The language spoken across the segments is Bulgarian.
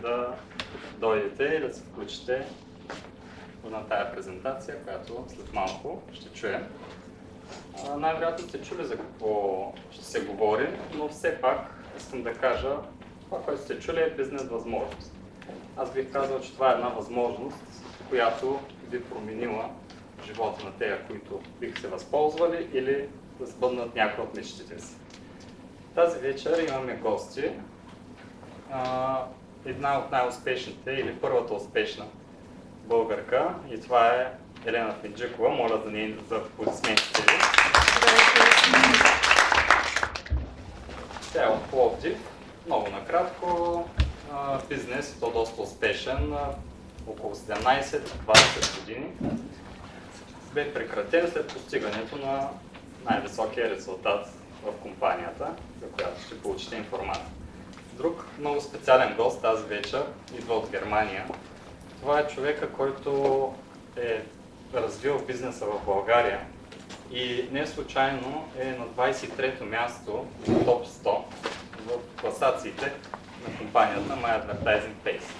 да дойдете и да се включите на тая презентация, която след малко ще чуем. Най-вероятно сте чули за какво ще се говори, но все пак искам да кажа, това, което сте чули е бизнес възможност. Аз бих казал, че това е една възможност, която би променила живота на тези, които бих се възползвали или да сбъднат някои от мечтите си. Тази вечер имаме гости. Една от най-успешните или първата успешна българка и това е Елена Финджикова. Моля за аплодисментите ви. Тя е от Пловдив. Много накратко. Бизнес и то доста успешен. Около 17-20 години. Бе прекратен след постигането на най-високия резултат в компанията, за която ще получите информация. Друг много специален гост тази вечер идва от Германия. Това е човека, който е развил бизнеса в България и не случайно е на 23-то място в топ 100 в класациите на компанията My Advertising Pace.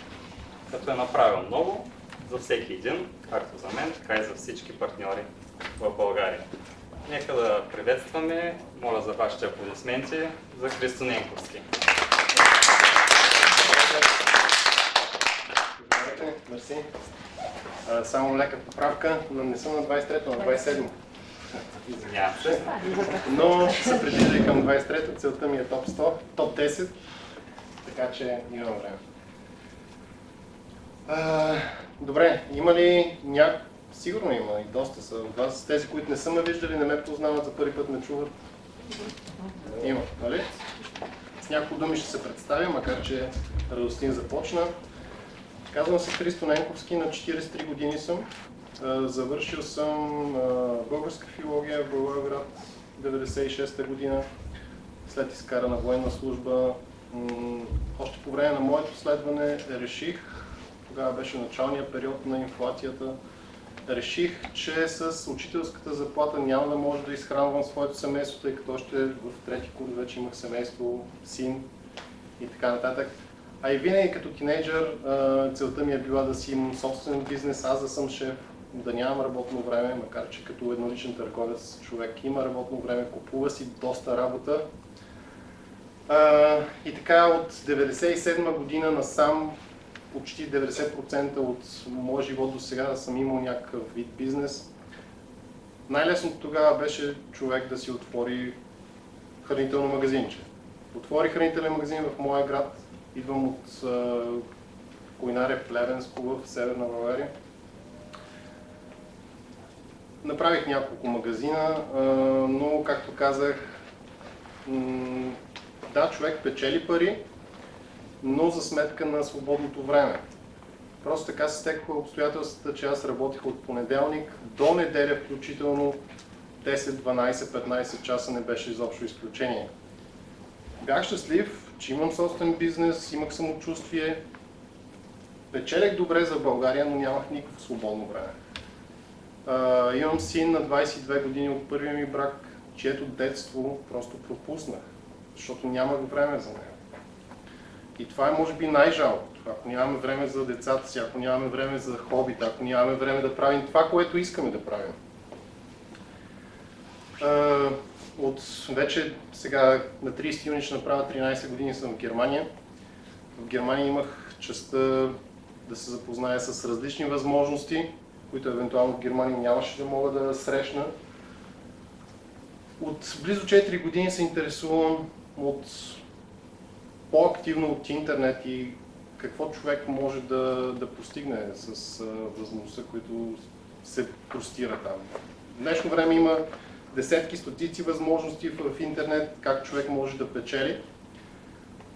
Като е направил много за всеки един, както за мен, така и за всички партньори в България. Нека да приветстваме, моля за вашите аплодисменти, за Христо Ненковски. Мерси. Само лека поправка, но не съм на 23-то, на 27-то. Извинявам се. Но ще се придвижа и към 23-то, целта ми е топ 100, топ 10, така че имам време. Добре, има ли Сигурно има и доста са от вас. Тези, които не са ме виждали, не ме познават, за първи път ме чуват. Има, нали? С няколко думи ще се представя, макар че Радостин започна. Казвам се Христо Ненковски, на 43 години съм. Завършил съм българска филология в Благоевград 96-та година. След изкарана военна служба. Още по време на моето следване реших, тогава беше началния период на инфлацията, реших, че с учителската заплата няма да може да изхранвам своето семейство, тъй като още в трети курс вече имах семейство, син и така нататък. А и винаги като тинейджър целта ми е била да си имам собствен бизнес, аз да съм шеф, да нямам работно време, макар че като едноличен търговец човек има работно време, купува си доста работа. И така от 1997 година насам почти 90% от моя живот до сега съм имал някакъв вид бизнес. Най-лесното тогава беше човек да си отвори хранително магазинче. Отвори хранителен магазин в моя град. Идвам от Койнаре, Плевенско в Северна България. Направих няколко магазина, но както казах, да, човек печели пари, но за сметка на свободното време. Просто така се стекоха обстоятелствата, че аз работих от понеделник до неделя включително 10, 12, 15 часа не беше изобщо изключение. Бях щастлив, че имам собствен бизнес, имах самочувствие, печелех добре за България, но нямах никакво свободно време. Имам син на 22 години от първия ми брак, чието детство просто пропуснах, защото нямах време за него. И това е може би най-жалкото. Ако нямаме време за децата си, ако нямаме време за хобита, ако нямаме време да правим това, което искаме да правим. От вече сега на 30 юни ще направя 13 години съм в Германия. В Германия имах честта да се запозная с различни възможности, които евентуално в Германия нямаше да мога да срещна. От близо 4 години се интересувам по-активно от интернет и какво човек може да постигне с възможността, които се простира там. В днешно време има десетки, стотици възможности в интернет, как човек може да печели,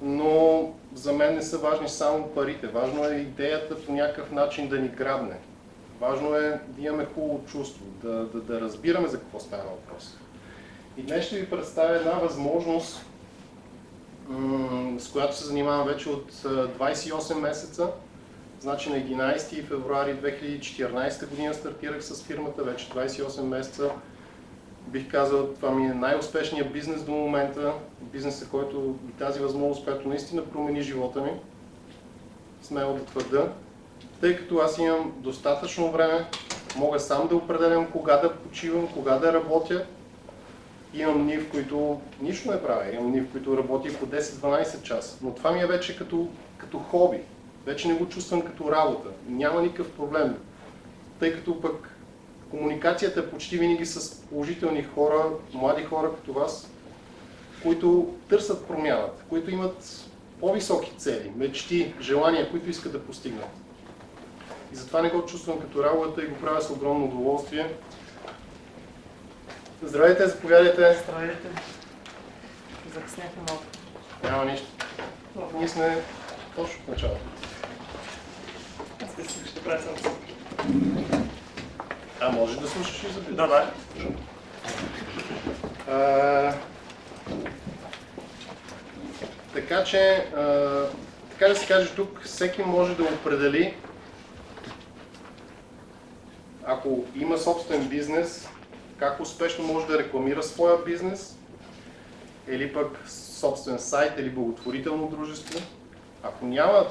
но за мен не са важни само парите. Важно е идеята по някакъв начин да ни грабне. Важно е да имаме хубаво чувство, да разбираме за какво става въпрос. И днес ще ви представя една възможност, с която се занимавам вече от 28 месеца. Значи на 11 февруари 2014 година стартирах с фирмата, вече 28 месеца. Бих казал, това ми е най-успешният бизнес до момента. Бизнесът, който и тази възможност, която наистина промени живота ми. смело да твърда, тъй като аз имам достатъчно време, мога сам да определям кога да почивам, кога да работя. Имам дни, в които нищо не правя, имам дни, в които работя по 10-12 часа, но това ми е вече като хоби. Вече не го чувствам като работа. Няма никакъв проблем. Тъй като пък комуникацията е почти винаги с положителни хора, млади хора като вас, които търсят промяната, които имат по-високи цели, мечти, желания, които искат да постигнат. И затова не го чувствам като работа и го правя с огромно удоволствие. Здравейте, заповядайте. Здравейте. Закъсняхме малко. Няма нищо. Ние сме точно в началото. Аз мислих, ще правя само. Може да слушаш и за бизнес. Да. Така че, така да се каже тук, всеки може да определи, ако има собствен бизнес, как успешно може да рекламира своя бизнес, или пък собствен сайт или благотворително дружество. Ако няма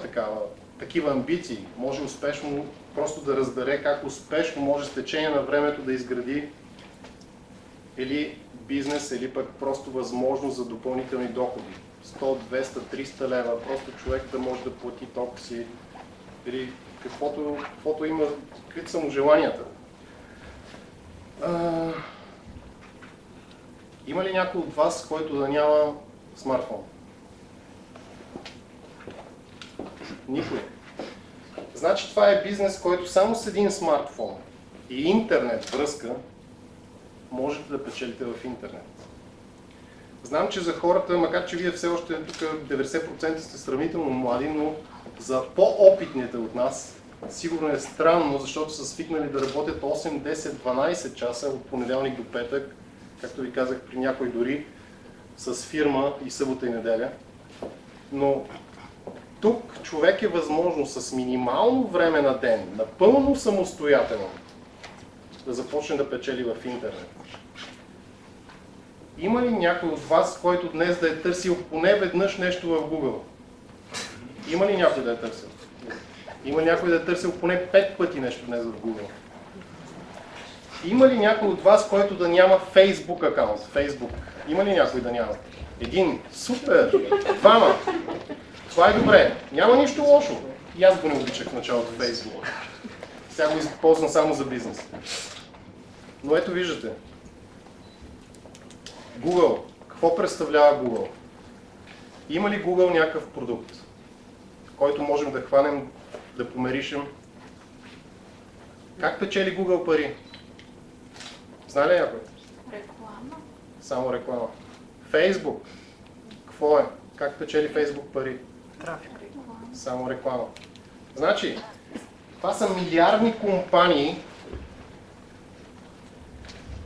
такива амбиции, може успешно просто да разбере как успешно може с течение на времето да изгради или бизнес, или пък просто възможност за допълнителни доходи. 100, 200, 300 лева, просто човек да може да плати тока си или каквото има, каквито са му желанията. Има ли някой от вас, който да няма смартфон? Никой. Значи това е бизнес, който само с един смартфон и интернет връзка можете да печелите в интернет. Знам, че за хората, макар че вие все още тук 90% сте сравнително млади, но за по-опитните от нас сигурно е странно, защото са свикнали да работят 8, 10, 12 часа от понеделник до петък, както ви казах, при някой дори с фирма и събота и неделя. Но тук човек е възможно с минимално време на ден, напълно самостоятелно, да започне да печели в интернет. Има ли някой от вас, който днес да е търсил поне веднъж нещо в Google? Има ли някой да е търсил? Има ли някой да е търсил поне 5 пъти нещо днес в Google? Има ли някой от вас, който да няма Facebook акаунт? Facebook. Има ли някой да няма? Един. Супер! Двама. Това е добре. Няма нищо лошо. И аз го не обичах в началото Facebook. Сега го използвам само за бизнес. Но ето виждате. Google. Какво представлява Google? Има ли Google някакъв продукт, който можем да хванем, да померишем? Как печели Google пари? Знае ли някой? Реклама. Само реклама. Facebook. Какво е? Как печели Facebook пари? Трафик. Само реклама. Значи, това са милиардни компании,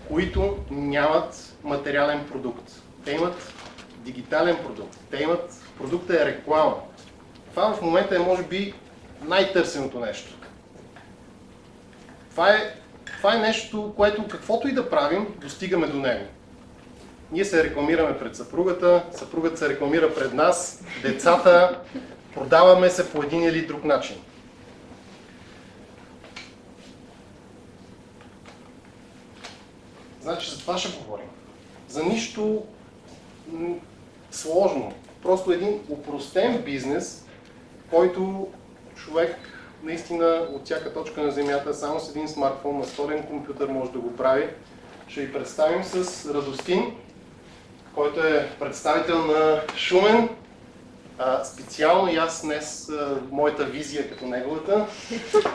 които нямат материален продукт. Те имат дигитален продукт. Те имат... Продукта е реклама. Това в момента е, може би, най-търсеното нещо. Това е нещо, което каквото и да правим, достигаме до него. Ние се рекламираме пред съпругата се рекламира пред нас, децата, продаваме се по един или друг начин. Значи за това ще говорим. За нищо сложно. Просто един упростен бизнес, който човек наистина от всяка точка на земята, само с един смартфон, настолен компютър може да го прави. Ще ви представим с Радостин, който е представител на Шумен. Специално и аз днес моята визия като неговата,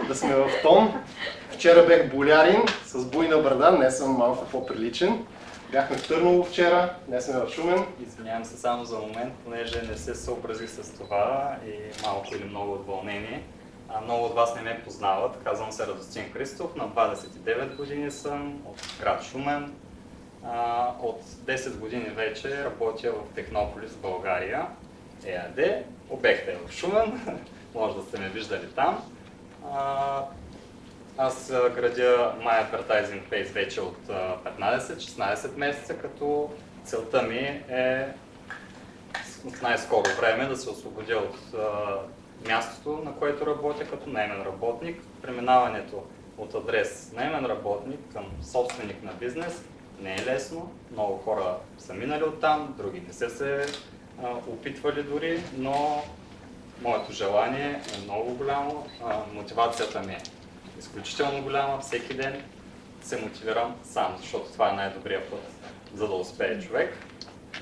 да сме в тон. Вчера бях болярин с буйна брада, днес съм малко по-приличен. Бяхме в Търново вчера, днес сме в Шумен. Извинявам се само за момент, понеже не се съобразих с това и малко или много от вълнение. Много от вас не ме познават. Казвам се Радостин Христов, на 29 години съм от град Шумен. От 10 години вече работя в Технополис, България, ЕАД. Обектът е в Шумен, може да сте ме виждали там. Аз градя My Advertising Page вече от 15-16 месеца, като целта ми е в най-скоро време да се освободя от мястото, на което работя като наемен работник. Преминаването от адрес наемен работник към собственик на бизнес не е лесно. Много хора са минали оттам, други не са се опитвали дори, но моето желание е много голямо. Мотивацията ми е изключително голяма. Всеки ден се мотивирам сам, защото това е най-добрият път, за да успее човек.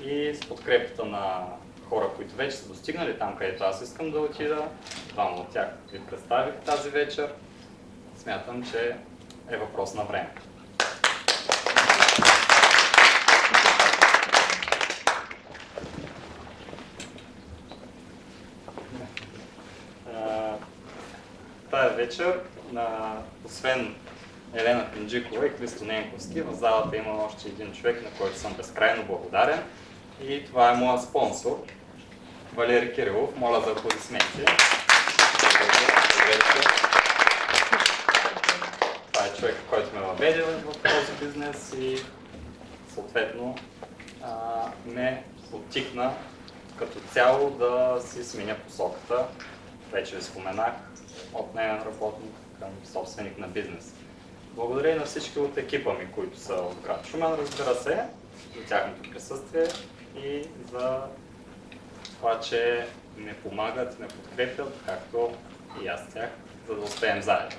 И с подкрепата на хора, които вече са достигнали там, където аз искам да отида, двама от тях ви представих тази вечер, смятам, че е въпрос на време. Тая вечер, освен Елена Пинджикова и Христо Ненковски, в залата има още един човек, на който съм безкрайно благодарен. И това е моят спонсор, Валери Кирилов. Моля за аплодисменти. Това е човек, който ме въведе в този бизнес и съответно ме подтикна като цяло да си сменя посоката. Вече ви споменах, от наемен работник към собственик на бизнес. Благодаря и на всички от екипа ми, които са от град Шумен, разбира се, за тяхното присъствие и за това, че ме помагат, ме подкрепят, както и аз тях, за да успеем заедно.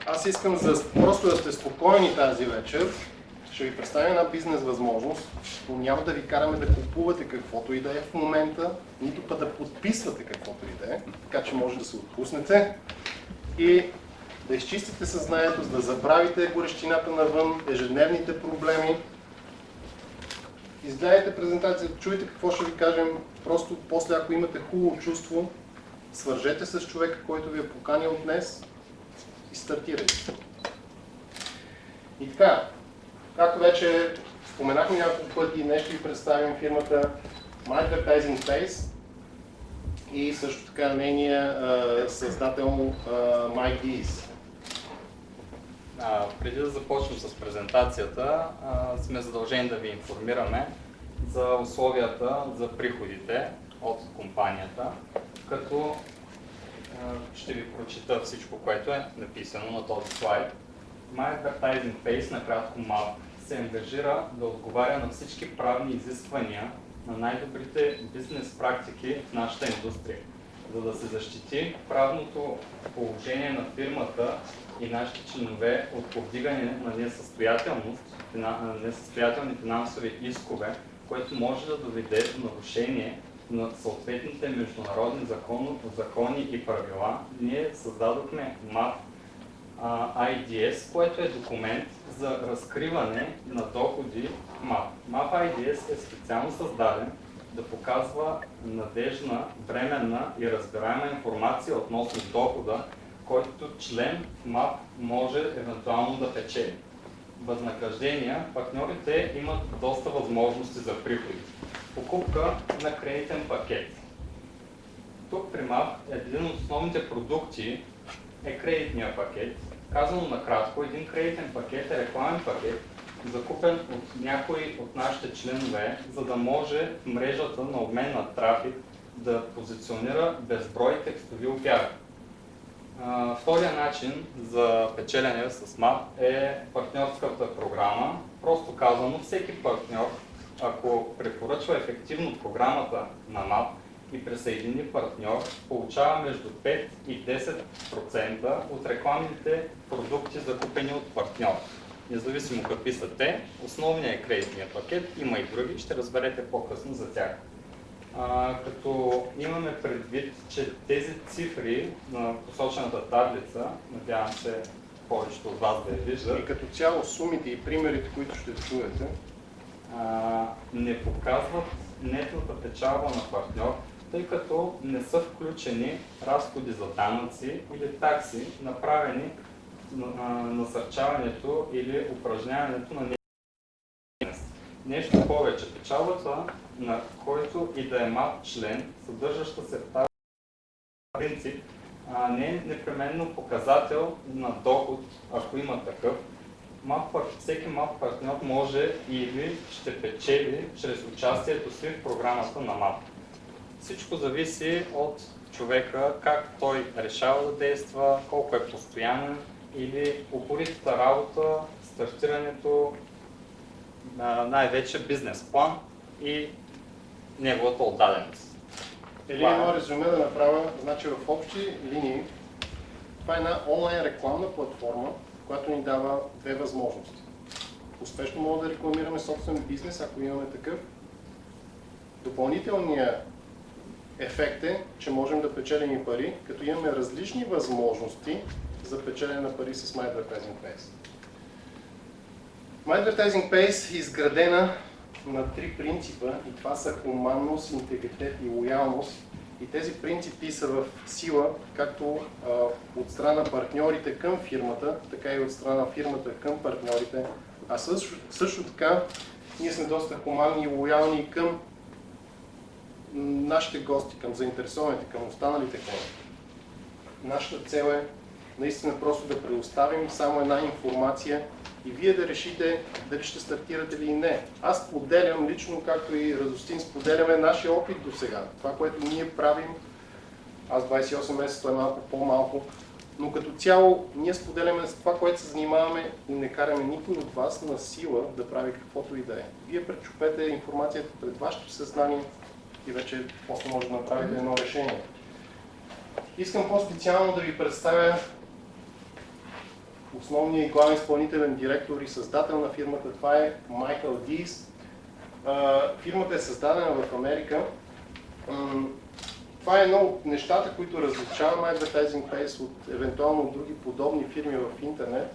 Аз искам просто да сте спокойни тази вечер. Ще ви представя една бизнес възможност, но няма да ви караме да купувате каквото и да е в момента, нито пък да подписвате каквото и да е, така че може да се отпуснете и да изчистите съзнанието, за да забравите горещината навън, ежедневните проблеми. Изгледайте презентацията, чуйте какво ще ви кажем, просто после ако имате хубаво чувство, свържете се с човека, който ви е поканил днес и стартирайте. И така, както вече споменахме няколко пъти, днес ще ви представим фирмата My Advertising Space и също така нейния създател MyGeese. Преди да започнем с презентацията, сме задължени да ви информираме за условията за приходите от компанията, като ще ви прочита всичко, което е написано на този слайд. My Advertising Space, накратко MAP, се ангажира да отговаря на всички правни изисквания на най-добрите бизнес практики в нашата индустрия, за да се защити правното положение на фирмата и нашите членове от повдигане на несъстоятелни финансови искове, което може да доведе до нарушение на съответните международни закони и правила. Ние създадохме MAP IDS, което е документ за разкриване на доходи MAP. MAP IDS е специално създаден да показва надежна, временна и разбираема информация относно дохода, който член в MAP може евентуално да печели. Възнаграждения, партньорите имат доста възможности за приходи. Покупка на кредитен пакет. Тук при MAP един от основните продукти е кредитния пакет. Казано накратко, един кредитен пакет е рекламен пакет, закупен от някой от нашите членове, за да може в мрежата на обмен на трафик да позиционира безброй текстови обяви. Втория начин за печелене с MAP е партньорската програма. Просто казано, всеки партньор, ако препоръчва ефективно програмата на MAP и присъедини партньор, получава между 5 и 10% от рекламните продукти, закупени от партньор. Независимо какви са те, основният е кредитният пакет, има и други, ще разберете по-късно за тях. Като имаме предвид, че тези цифри на посочената таблица, надявам се повечето от вас да я виждат, И като цяло сумите и примерите, които ще чуете, не показват нетната печалба на партньор, тъй като не са включени разходи за данъци или такси, направени насърчаването или упражняването на дейност. Нещо повече, печалбата на който и да е MAP член, съдържаща се в тази принцип, не е непременно показател на доход, ако има такъв, всеки MAP партньор може или ще печели чрез участието си в програмата на MAP. Всичко зависи от човека, как той решава да действа, колко е постоянен или упоритата работа, стартирането, най-вече бизнес план и неговата отдаденост. Или едно резюме да направя, значи в общи линии, това е една онлайн рекламна платформа, която ни дава две възможности. Успешно може да рекламираме собствен бизнес, ако имаме такъв. Допълнителният ефект е, че можем да печелим и пари, като имаме различни възможности за печелене на пари с MyAdvertising Base. MyAdvertising Base е изградена на три принципа и това са хуманност, интегритет и лоялност. И тези принципи са в сила както от страна на партньорите към фирмата, така и от страна на фирмата към партньорите. А също така ние сме доста хуманни и лоялни към нашите гости, към заинтересованите, към останалите хора. Нашата цел е наистина просто да предоставим само една информация и вие да решите дали ще стартирате или не. Аз споделям лично, както и Радостин, споделяме нашия опит до сега. Това, което ние правим, аз 28 месеца, той е малко по-малко, но като цяло ние споделяме с това, което се занимаваме и не караме никой от вас на сила да прави каквото и да е. Вие пречупете информацията пред вашето съзнание и вече после може да направите едно решение. Искам по-специално да ви представя основният и главен изпълнителен директор и създател на фирмата. Това е Майкъл Дис. Фирмата е създадена в Америка. Това е едно от нещата, които различава MyAdvertising Base от евентуално други подобни фирми в интернет.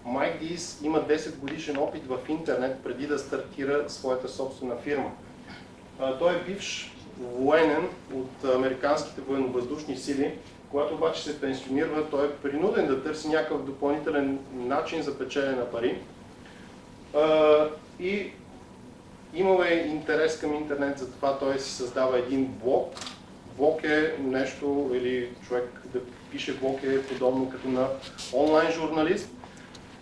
Майк Дис има 10 годишен опит в интернет преди да стартира своята собствена фирма. Той е бивш военен от американските военновъздушни сили. Когато обаче се пенсионира, той е принуден да търси някакъв допълнителен начин за печелене на пари. И имал е интерес към интернет, затова той си създава един блог. Блог е нещо, или човек да пише блог е подобно като на онлайн журналист.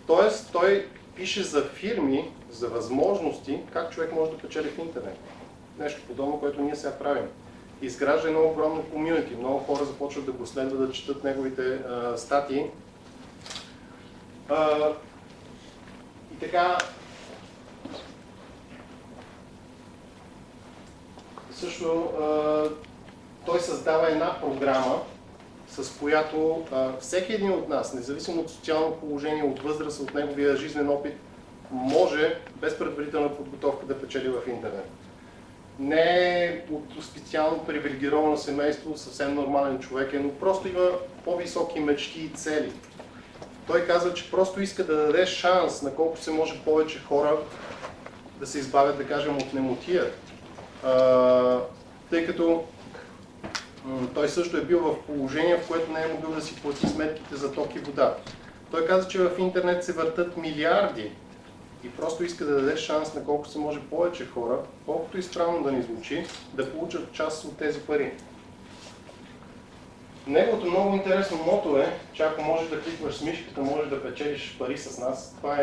Тоест той пише за фирми, за възможности, как човек може да печели в интернет. Нещо подобно, което ние сега правим. Изгражда едно огромно комюнити. Много хора започват да го следват, да четат неговите статии. И така, също той създава една програма, с която всеки един от нас, независимо от социално положение, от възраст, от неговия жизнен опит, може без предварителна подготовка да печели в интернет. Не е от специално привилегировано семейство, съвсем нормален човек е, но просто има по-високи мечти и цели. Той казва, че просто иска да даде шанс на колко се може повече хора да се избавят, да кажем, от немотия. Тъй като той също е бил в положение, в което не е могъл да си плати сметките за ток и вода. Той каза, че в интернет се въртат милиарди и просто иска да даде шанс на колко се може повече хора, колкото и странно да ни звучи, да получат част от тези пари. Неговото много интересно мото е, че ако можеш да кликваш с мишката, можеш да печелиш пари с нас. Това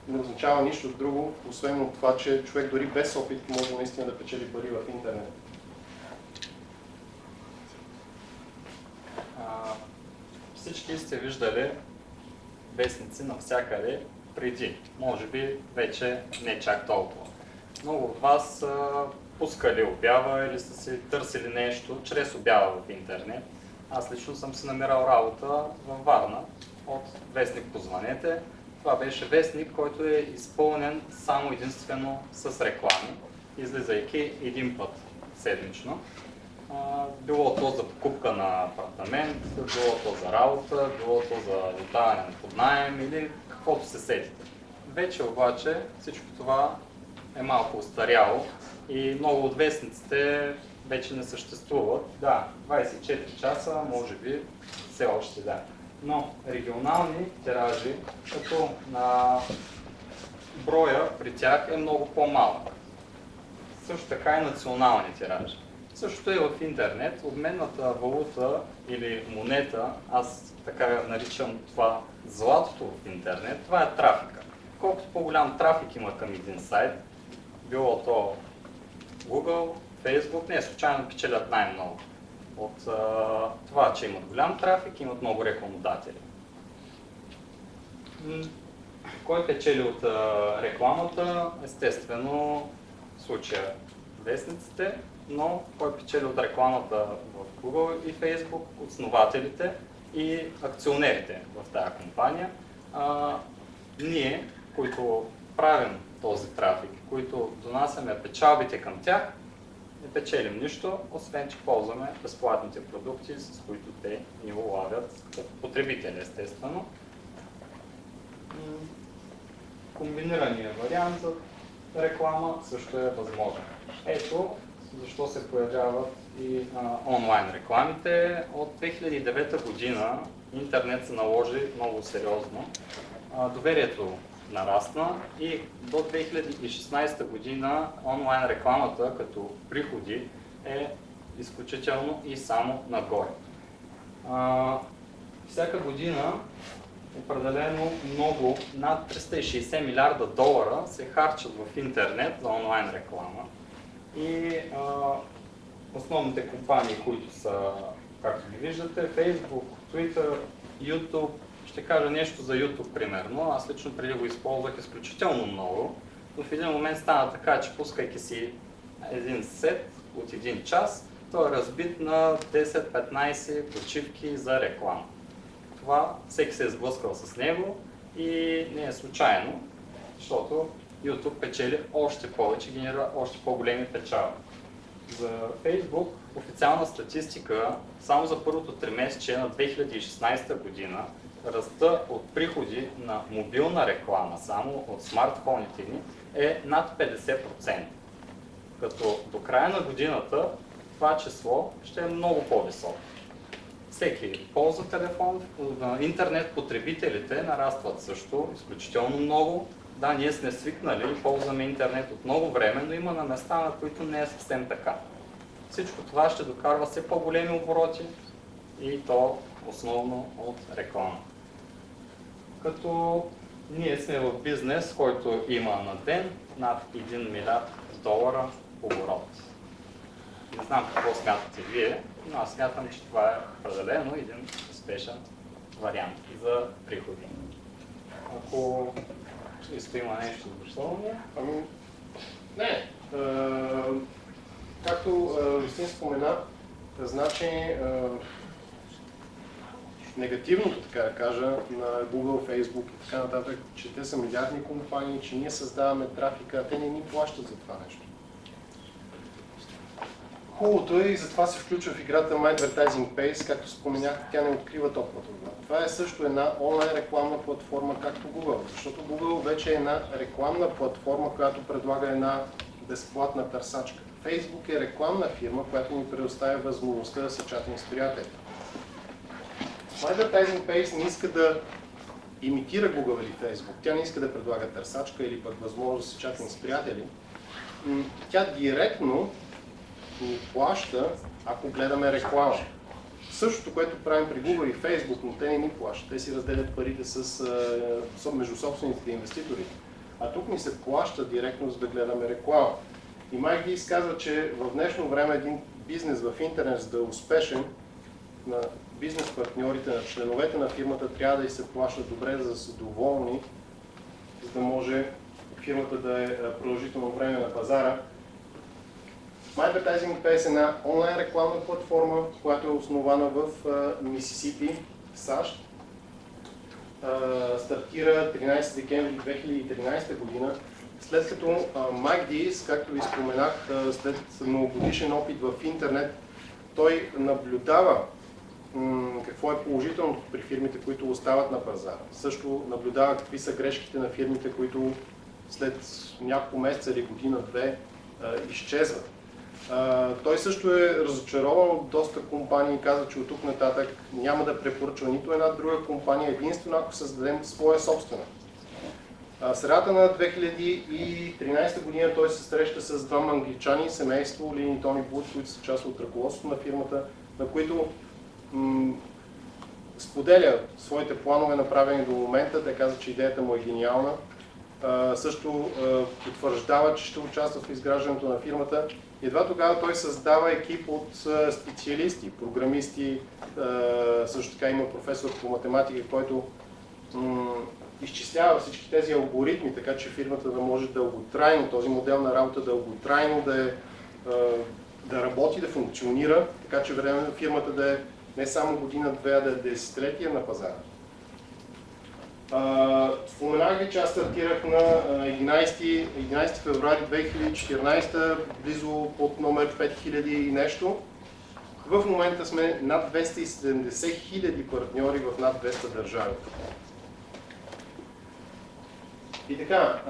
не означава нищо друго, освен от това, че човек дори без опит може наистина да печели пари в интернет. Всички сте виждали вестници навсякъде преди, може би вече не чак толкова. Много от вас са пускали обява или са си търсили нещо чрез обява в интернет. Аз лично съм си намирал работа във Варна от вестник "Позвънете". Това беше вестник, който е изпълнен само единствено с реклами, излизайки един път седмично. Било то за покупка на апартамент, било то за работа, било то за отдаване на под наем или каквото се сетите. Вече обаче всичко това е малко устаряло и много от вестниците вече не съществуват. Да, 24 часа може би все още да. Но регионални тиражи, като на броя при тях е много по-малък. Също така и национални тиражи. Също и в интернет, обменната валута или монета, аз така наричам това златото в интернет, това е трафика. Колкото по-голям трафик има към един сайт, било то Google, Facebook, не случайно печелят най-много от това, че имат голям трафик, имат много рекламодатели. Кой печели от рекламата? Естествено, в случая вестниците, но кой печели от рекламата в Google и Facebook? Основателите и акционерите в тази компания. Ние, които правим този трафик, които донасяме печалбите към тях, не печелим нищо, освен че ползваме безплатните продукти, с които те ни улавят като потребители, естествено. Комбинираният вариант за реклама също е възможен. Ето защо се появяват и онлайн рекламите. От 2009 година интернет се наложи много сериозно. Доверието нарасна и до 2016 година онлайн рекламата като приходи е изключително и само нагоре. Всяка година определено много, над 360 милиарда долара се харчат в интернет за онлайн реклама. И основните компании, които са, както ги виждате, Facebook, Twitter, YouTube, ще кажа нещо за YouTube примерно. Аз лично преди го използвах изключително много, но в един момент стана така, че пускайки си един сет от един час, той е разбит на 10-15 почивки за реклама. Това всеки се е сблъскал с него и не е случайно, защото YouTube печели още повече, генерира още по-големи печалби. За Facebook официална статистика само за първото тримесечие на 2016 година ръста от приходи на мобилна реклама, само от смартфоните ни, е над 50%. Като до края на годината това число ще е много по-високо. Всеки ползва телефон, интернет потребителите нарастват също изключително много. Да, ние сме свикнали и ползваме интернет от много време, но има на места, на които не е съвсем така. Всичко това ще докарва все по-големи обороти и то основно от реклама. Като ние сме в бизнес, който има на ден над 1 милиард долара оборот. Не знам какво смятате вие, но аз смятам, че това е определено един успешен вариант за приходи. Ако Христо има нещо за допълнение? Не. Както Юстин спомена, значи негативното, така да кажа, на Google, Facebook и така нататък, че те са милиардни компании, че ние създаваме трафика, а те не ни плащат за това нещо. Хубавото е и затова се включва в играта Advertising Base, както споменах, тя не открива топлата вода. Това е също една онлайн рекламна платформа, както Google, защото Google вече е една рекламна платформа, която предлага една безплатна търсачка. Facebook е рекламна фирма, която ни предоставя възможността да се чатим с приятели. Advertising Base не иска да имитира Google или Facebook, тя не иска да предлага търсачка или пък възможност да се чатим с приятели. Тя директно ни плаща, ако гледаме реклама. Същото, което правим при Google и Facebook, но те не ни плащат. Те си разделят парите между собствените инвеститори. А тук ни се плаща директно, за да гледаме реклама. И Майк ги изказва, че в днешно време един бизнес в интернет, за да е успешен, на бизнес партньорите, на членовете на фирмата трябва да й се плащат добре, за да са доволни, за да може фирмата да е продължително време на пазара. Advertising Base е една онлайн рекламна платформа, която е основана в Мисисипи, САЩ. Стартира 13 декември 2013 година, след като Майк Дис, както ви споменах, след многогодишен опит в интернет, той наблюдава какво е положителното при фирмите, които остават на пазара. Също наблюдава какви са грешките на фирмите, които след няколко месеца или година-две изчезват. Той също е разочарован от доста компании и каза, че от тук нататък няма да препоръчва нито една друга компания, единствено ако създадем своя собствена. Средата на 2013 година той се среща с двама англичани, семейство Лин и Тони Бут, които са част от ръководството на фирмата, на които споделя своите планове, направени до момента. Те казват, че идеята му е гениална. Също потвърждава, че ще участва в изграждането на фирмата. Едва тогава той създава екип от специалисти, програмисти, също така има професор по математика, който изчислява всички тези алгоритми, така че фирмата да може дълготрайно, този модел на работа дълготрайно да работи, да функционира, така че време на фирмата да е не само година-две, а да е десетилетия на пазара. Споменах ви, че аз стартирах на 11 февруари 2014, близо под номер 5000 и нещо. В момента сме над 270 000 партньори в над 200 държави. И така,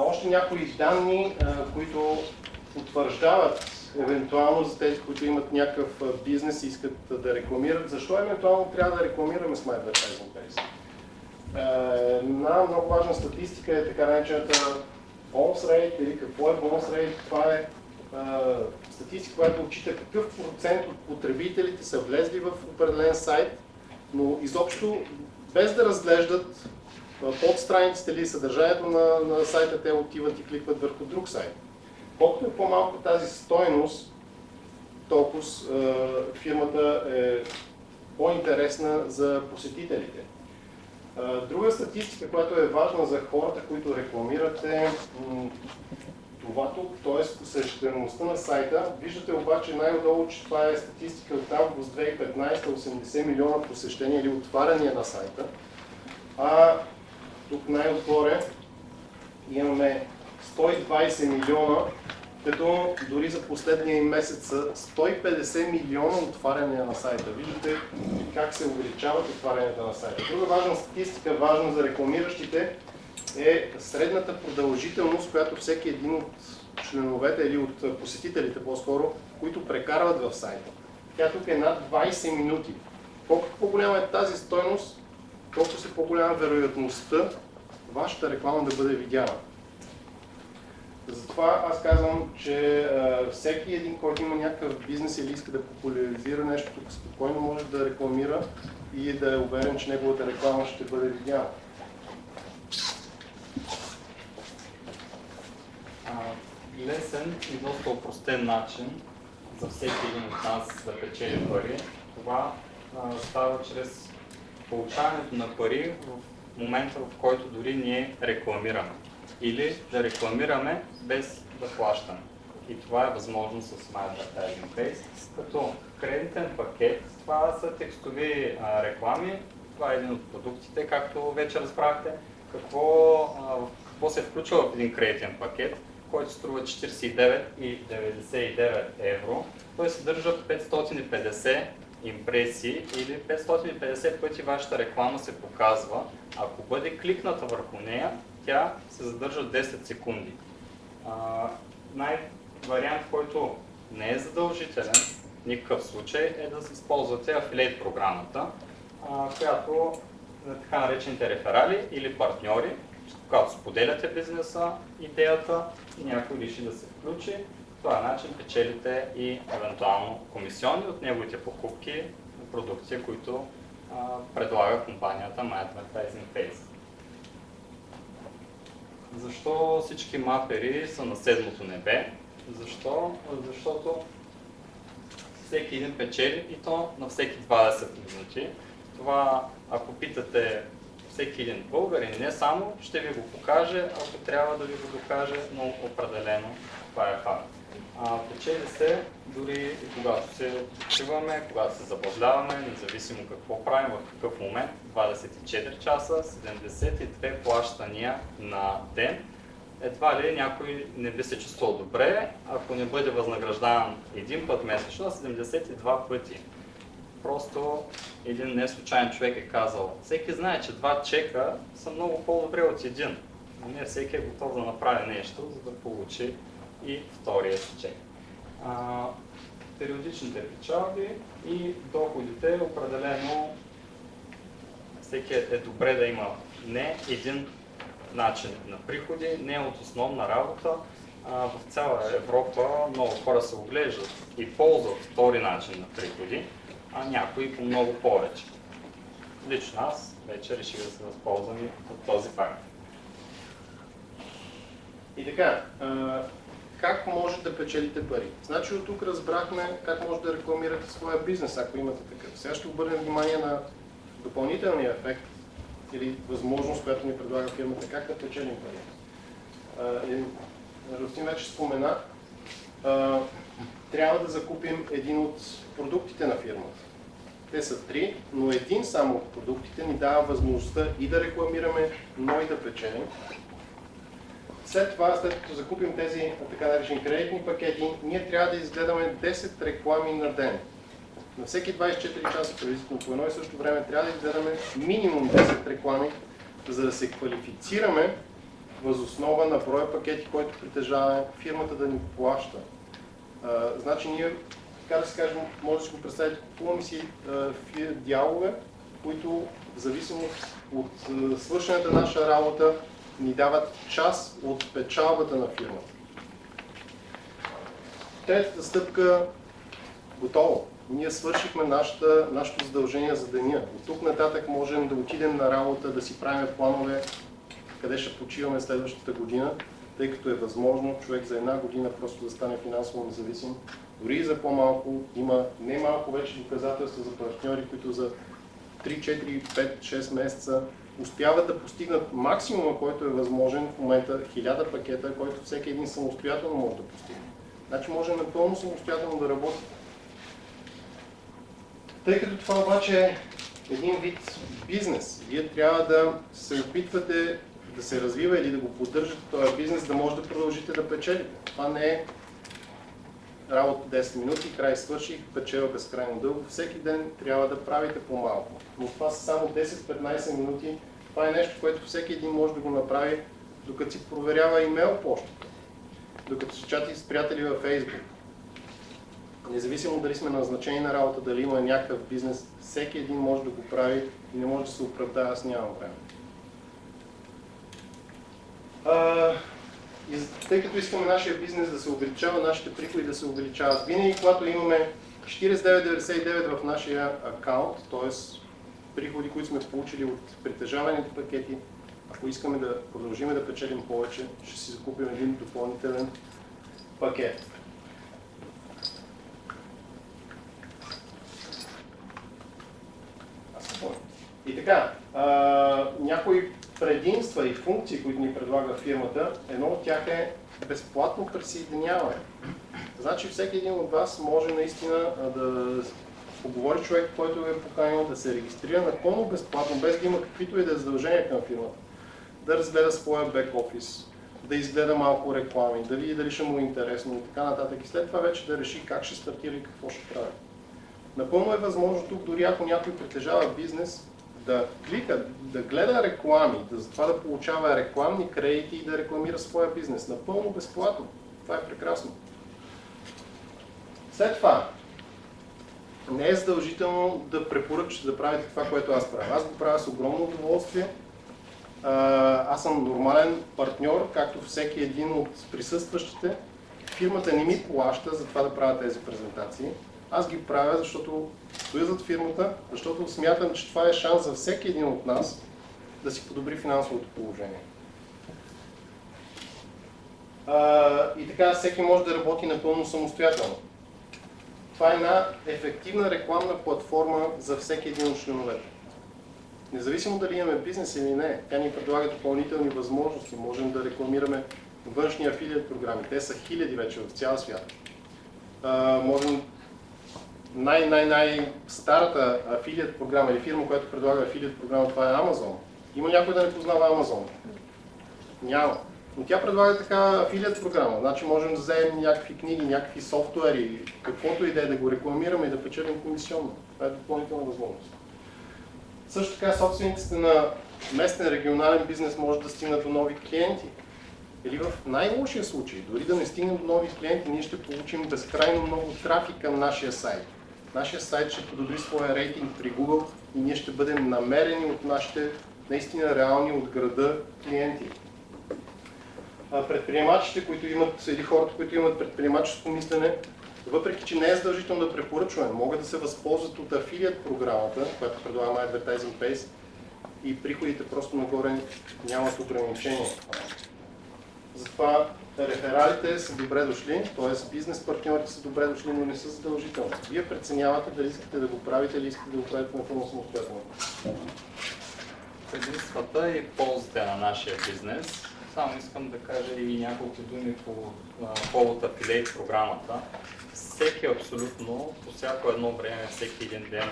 още някои данни, които потвърждават евентуално за тези, които имат някакъв бизнес и искат да рекламират. Защо евентуално трябва да рекламираме Smart Advertising Base? Една много важна статистика е така наречената bounce rate, или какво е bounce rate. Това е статистика, която отчита какъв процент от потребителите са влезли в определен сайт, но изобщо без да разглеждат под страниците или съдържанието на сайта, те отиват и кликват върху друг сайт. Колкото е по-малко тази стойност, толкова фирмата е по-интересна за посетителите. Друга статистика, която е важна за хората, които рекламират, е това тук, т.е. посещаемостта на сайта. Виждате обаче най-отдолу, че това е статистика от август 2015, 80 милиона посещения или отваряния на сайта. А тук най-отгоре имаме 120 милиона, като дори за последния месец са 150 милиона отваряния на сайта. Виждате как се увеличават отварянията на сайта. Друга важна статистика, важна за рекламиращите, е средната продължителност, която всеки един от членовете или от посетителите по-скоро, които прекарват в сайта. Тя тук е над 20 минути. Колкото по-голяма е тази стойност, колкото се по-голяма вероятността вашата реклама да бъде видяна. Затова аз казвам, че всеки един, който има някакъв бизнес или иска да популяризира нещо, тук спокойно може да рекламира и да е уверен, че неговата реклама ще бъде видяна. Лесен и доста опростен начин за всеки един от нас да печели пари. Това става чрез получаването на пари в момента, в който дори ние рекламираме. Или да рекламираме без да плащаме. И това е възможно с Smart Advertising Base. Като кредитен пакет, това са текстови реклами. Това е един от продуктите, както вече разбрахте. Какво се включва в един кредитен пакет, който струва 49,99 евро. Той съдържа 550 импресии или 550 пъти вашата реклама се показва. Ако бъде кликната върху нея, тя се задържа 10 секунди. Вариант, който не е задължителен в никакъв случай, е да използвате афилейт програмата, която е така наречените реферали или партньори, когато споделяте бизнеса, идеята и някой реши да се включи. По този начин печелите и евентуално комисионни от неговите покупки на продукция, които предлага компанията Advertising Base. Защо всички мапери са на седмото небе? Защо? Защото всеки един печели и то на всеки 20 минути. Това, ако питате всеки един българин, не само, ще ви го покаже, ако трябва да ви го докаже, но определено това е факт. Печели се дори и когато се откриваме, когато се забавляваме, независимо какво правим, в какъв момент, 24 часа, 72 плащания на ден. Едва ли някой не би се чувствал добре, ако не бъде възнаграждаван един път месечно, 72 пъти. Просто един неслучайен човек е казал, всеки знае, че 2 чека са много по-добре от един. Но не всеки е готов да направи нещо, за да получи и втория си чек. Периодичните печалби и доходите, определено всеки е добре да има не един начин на приходи, не е от основна работа. В цяла Европа много хора се оглеждат и ползват втори начин на приходи, а някои по много повече. Лично аз вече реших да се възползвам и от този парк. И така, как може да печелите пари? Значи от тук разбрахме как може да рекламирате своя бизнес, ако имате такъв. Сега ще обърнем внимание на допълнителния ефект или възможност, която ни предлага фирмата, как да печелим пари. Рустин вече спомена, трябва да закупим един от продуктите на фирмата. Те са 3, но един само от продуктите ни дава възможността и да рекламираме, но и да печелим. След това, след като закупим тези така наречени кредитни пакети, ние трябва да изгледаме 10 реклами на ден. На всеки 24 часа, приблизително по едно и също време, трябва да изгледаме минимум 10 реклами, за да се квалифицираме въз основа на броя пакети, който притежаваме, фирмата да ни плаща. Значи ние, така да се кажем, може да си го представите, купуваме си дялове, които в зависимост от свършената наша работа ни дават част от печалбата на фирмата. Третата стъпка – готово. Ние свършихме нашето задължение за деня. От тук нататък можем да отидем на работа, да си правим планове, къде ще почиваме следващата година, тъй като е възможно човек за една година просто да стане финансово независим. Дори и за по-малко има не малко вече доказателства за партньори, които за 3, 4, 5, 6 месеца успяват да постигнат максимума, който е възможен в момента 1000 пакета, който всеки един самостоятелно може да постигне. Значи може напълно самостоятелно да работи. Тъй като това обаче е един вид бизнес, вие трябва да се опитвате да се развива или да го поддържате този бизнес, да може да продължите да печелите. Това не е работа 10 минути, край свърших, печела безкрайно дълго. Всеки ден трябва да правите по-малко. Но това са само 10-15 минути. Това е нещо, което всеки един може да го направи, докато си проверява имейл почтата, докато се чати с приятели във Facebook. Независимо дали сме назначени на работа, дали има някакъв бизнес, всеки един може да го прави и не може да се оправдава, аз нямам време. Тъй като искаме нашия бизнес да се увеличава, нашите приходи да се увеличават, винаги когато имаме 49,99 в нашия акаунт, т.е. приходи, които сме получили от притежаваните пакети, ако искаме да продължим да печелим повече, ще си закупим един допълнителен пакет. И така, някои предимства и функции, които ни предлага фирмата, едно от тях е безплатно присъединяване. Значи всеки един от вас може наистина да поговори човек, който е поканил, да се регистрира напълно безплатно, без да има каквито и да е задължения към фирмата, да разгледа своя бек-офис, да изгледа малко реклами, да види дали ще му е интересно и така нататък. И след това вече да реши как ще стартира и какво ще прави. Напълно е възможно тук, дори ако някой притежава бизнес, да клика, да гледа реклами, затова да получава рекламни кредити и да рекламира своя бизнес. Напълно безплатно. Това е прекрасно. След това, не е задължително да препоръчате да правите това, което аз правя. Аз го правя с огромно удоволствие. Аз съм нормален партньор, както всеки един от присъстващите. Фирмата не ми плаща за това да правя тези презентации. Аз ги правя, защото стоя зад фирмата, защото смятам, че това е шанс за всеки един от нас да си подобри финансовото положение. И така всеки може да работи напълно самостоятелно. Това е една ефективна рекламна платформа за всеки един от членовете. Независимо дали имаме бизнес или не, тя ни предлага допълнителни възможности. Можем да рекламираме външни афилиат програми. Те са хиляди вече в цял свят. Можем най-старата афилиат програма или фирма, която предлага афилиат програма, това е Amazon. Има някой да не познава Amazon? Няма. Но тя предлага така афилиат програма. Значи можем да вземем някакви книги, някакви софтуери, каквото и да го рекламираме и да печелим комисионно. Това е допълнителна възможност. Също така собствениците на местен регионален бизнес може да стигнат до нови клиенти. Или в най-лошия случай, дори да не стигнем до нови клиенти, ние ще получим безкрайно много трафик към нашия сайт. Нашия сайт ще подобри своя рейтинг при Google и ние ще бъдем намерени от нашите наистина реални от града клиенти. Предприемачите, които имат, или хората, които имат предприемаческо мислене, въпреки че не е задължително да препоръчваме, могат да се възползват от афилиат програмата, която предлагаме Advertising Base, и приходите просто нагоре нямат ограничения. Затова рефералите са добре дошли, т.е. бизнес партньорите са добре дошли, но не са задължителни. Вие преценявате дали искате да го правите или искате да го правите напълно самостоятелно. Предимствата и ползите на нашия бизнес. Само искам да кажа и няколко думи по повод Affiliate програмата. Всеки абсолютно, по всяко едно време, всеки един ден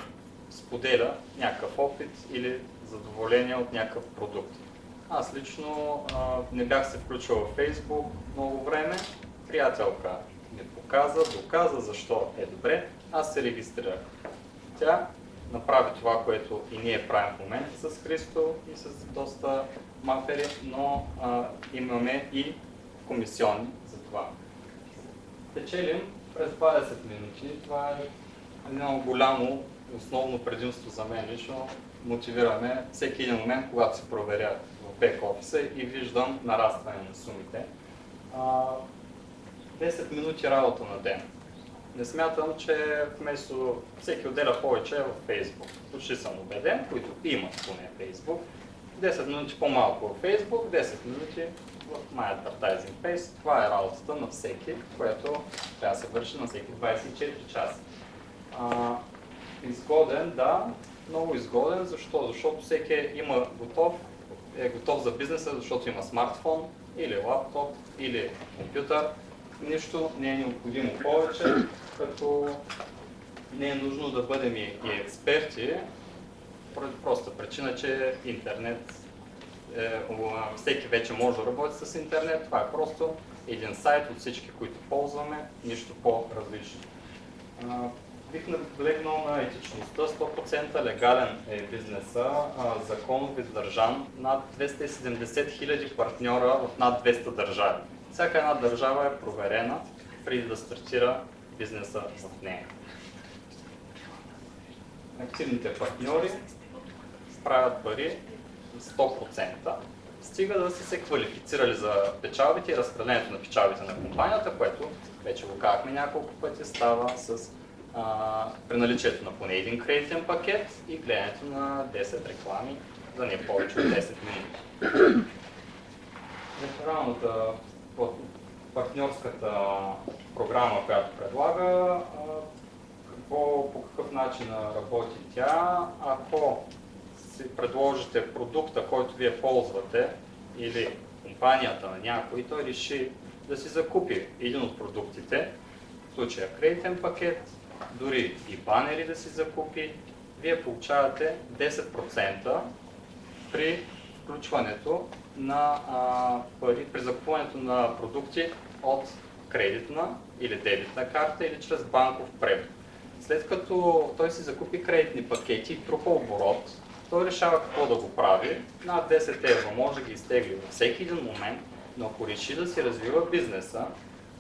споделя някакъв опит или задоволение от някакъв продукт. Аз лично не бях се включвал в Facebook много време. Приятелка ми доказа защо е добре. Аз се регистрирах. Тя направи това, което и ние правим в момента с Христо и с доста мапери, но имаме и комисионни за това. Печелим през 20 минути. Това е едно голямо основно предимство за мен лично. Мотивираме всеки един момент, когато се проверя в бек-офиса и виждам нарастване на сумите. 10 минути работа на ден. Не смятам, че вместо всеки отделя повече в Facebook. Почти съм убеден, които имат поне Facebook. 10 минути по-малко в Facebook, 10 минути в My Advertising Base. Това е работата на всеки, което трябва да се върши на всеки 24 часа. Изгоден, да, много изгоден. Защо? Защото всеки е готов за бизнеса, защото има смартфон или лаптоп или компютър. Нищо не е необходимо повече, като не е нужно да бъдем и експерти, поради проста причина, че интернет, всеки вече може да работи с интернет. Това е просто един сайт от всички, които ползваме, нищо по-различно. Бих наблегнал на етичността. 100% легален е бизнеса, законов издържан, над 270 000 партньора в над 200 държави. Всяка една държава е проверена преди да стартира бизнеса в нея. Активните партньори правят пари 100%. Стига да са се квалифицирали за печалбите и разпределението на печалбите на компанията, което вече го казахме няколко пъти, става с при наличието на поне един кредитен пакет и гледането на 10 реклами за не повече от 10 минути. Рефералната партньорската програма, която предлага, по какъв начин работи тя. Ако си предложите продукта, който вие ползвате, или компанията на някой, той реши да си закупи един от продуктите, в случая кредитен пакет, дори и банери да си закупи, вие получавате 10% при включването на пари, при закупването на продукти от кредитна или дебитна карта или чрез банков превод. След като той си закупи кредитни пакети и трупа оборот, той решава какво да го прави. Над 10 евро може да ги изтегли във всеки един момент, но ако реши да си развива бизнеса,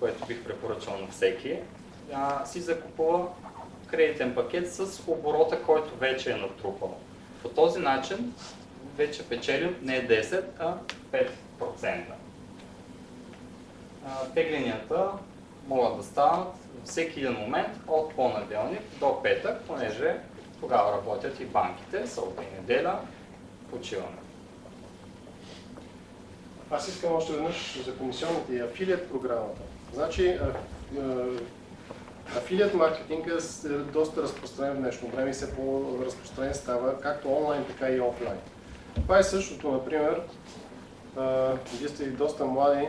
което бих препоръчал на всеки, си закупува кредитен пакет с оборота, който вече е натрупал. По този начин вече печелим не 10, а 5%. Тегленията могат да станат всеки един момент от понеделник до петък, понеже тогава работят и банките, събота и неделя, почиваме. Аз искам още веднъж за комисионните и афилиат програмата. Значи, афилиат маркетинг е доста разпространен в днешно време и все по-разпространен става както онлайн, така и офлайн. Това е същото, например, вие сте доста млади,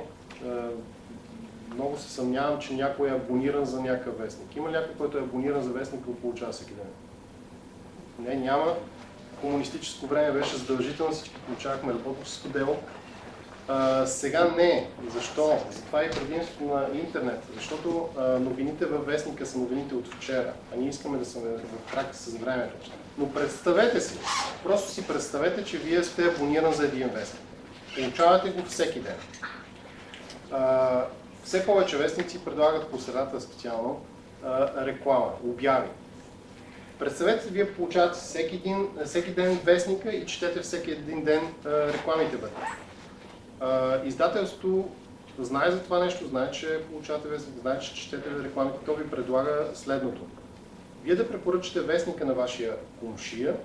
много се съмнявам, че някой е абониран за някакъв вестник. Има ли някой, който е абониран за вестник и го получава всеки ден? Не, няма. В комунистическо време беше задължително, всички получавахме работническо дело. Сега не. Защо? Затова е предимството на интернет. Защото новините във вестника са новините от вчера, а ние искаме да сме в крак с времето. Но представете си, просто си представете, че вие сте абониран за един вестник. Получавате го всеки ден. Все повече вестници предлагат по средата специално реклама, обяви. Представете, вие получавате всеки ден вестника и четете всеки един ден рекламите вътре. Издателството знае за това нещо, знае, че получавате вестник, знае, че четете рекламите, то ви предлага следното. Вие да препоръчате вестника на вашия комшия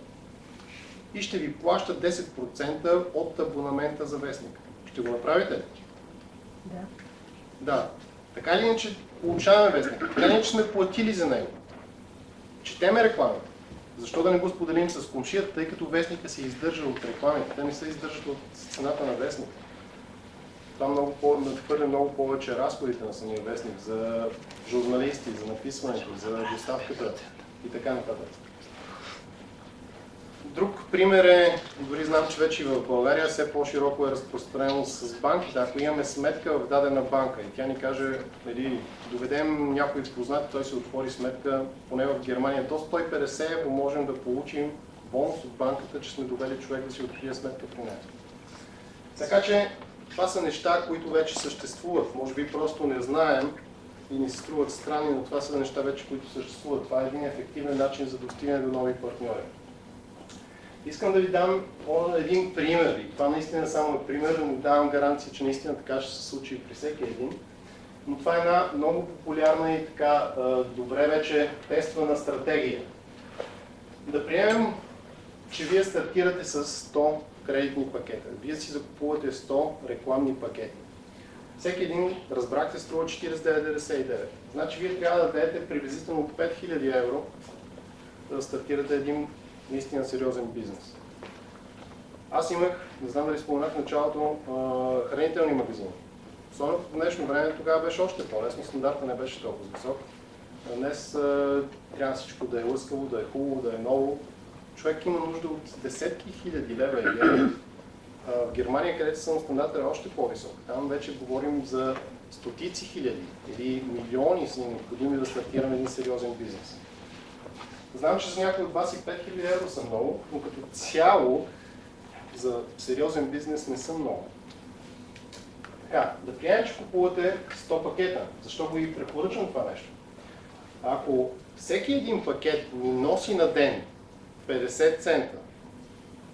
и ще ви плаща 10% от абонамента за вестника. Ще го направите ли? Да. Да. Така или иначе получаваме вестника, така или иначе сме платили за него. Четеме рекламите. Защо да не го споделим с комшията, тъй като вестника се издържа от рекламите, те не се издържат от цената на вестника. Това надхвърля много повече разходите на самия вестник за журналисти, за написването, за доставката и така нататък. Друг пример е, дори знам, че вече и в България все по-широко е разпространено с банките. Ако имаме сметка в дадена банка и тя ни каже, доведем някой познат, той се отвори сметка, поне в Германия до 150 евро можем да получим бонус от банката, че сме довели човек да си открие сметка при нея. Така че това са неща, които вече съществуват. Може би просто не знаем и ни се струват странни, но това са неща вече, които съществуват. Това е един ефективен начин за достигане до нови партньори. Искам да ви дам един пример. И това наистина само е пример, но давам гаранция, че наистина така ще се случи при всеки един. Но това е една много популярна и така добре вече тествана стратегия. Да приемем, че вие стартирате с 100 кредитни пакета. Вие си закупувате 100 рекламни пакети. Всеки един, разбрахте, струва 49,99. Значи вие трябва да дадете приблизително 5000 евро, за да стартирате един наистина сериозен бизнес. Аз имах, не знам дали споменах в началото, хранителни магазини. Особено в днешно време тогава беше още по-лесно, стандарта не беше толкова висок. Днес трябва всичко да е лъскаво, да е хубаво, да е ново. Човек има нужда от десетки хиляди лева и евро. В Германия, където съм стандартът е още по-висок. Там вече говорим за стотици хиляди или милиони са необходими да стартираме един сериозен бизнес. Знам, че за някои от вас и 5000 евро са много, но като цяло за сериозен бизнес не са много. Така, да приемем, че купувате 100 пакета. Защо го и препоръчвам това нещо? Ако всеки един пакет ни носи на ден 50 цента,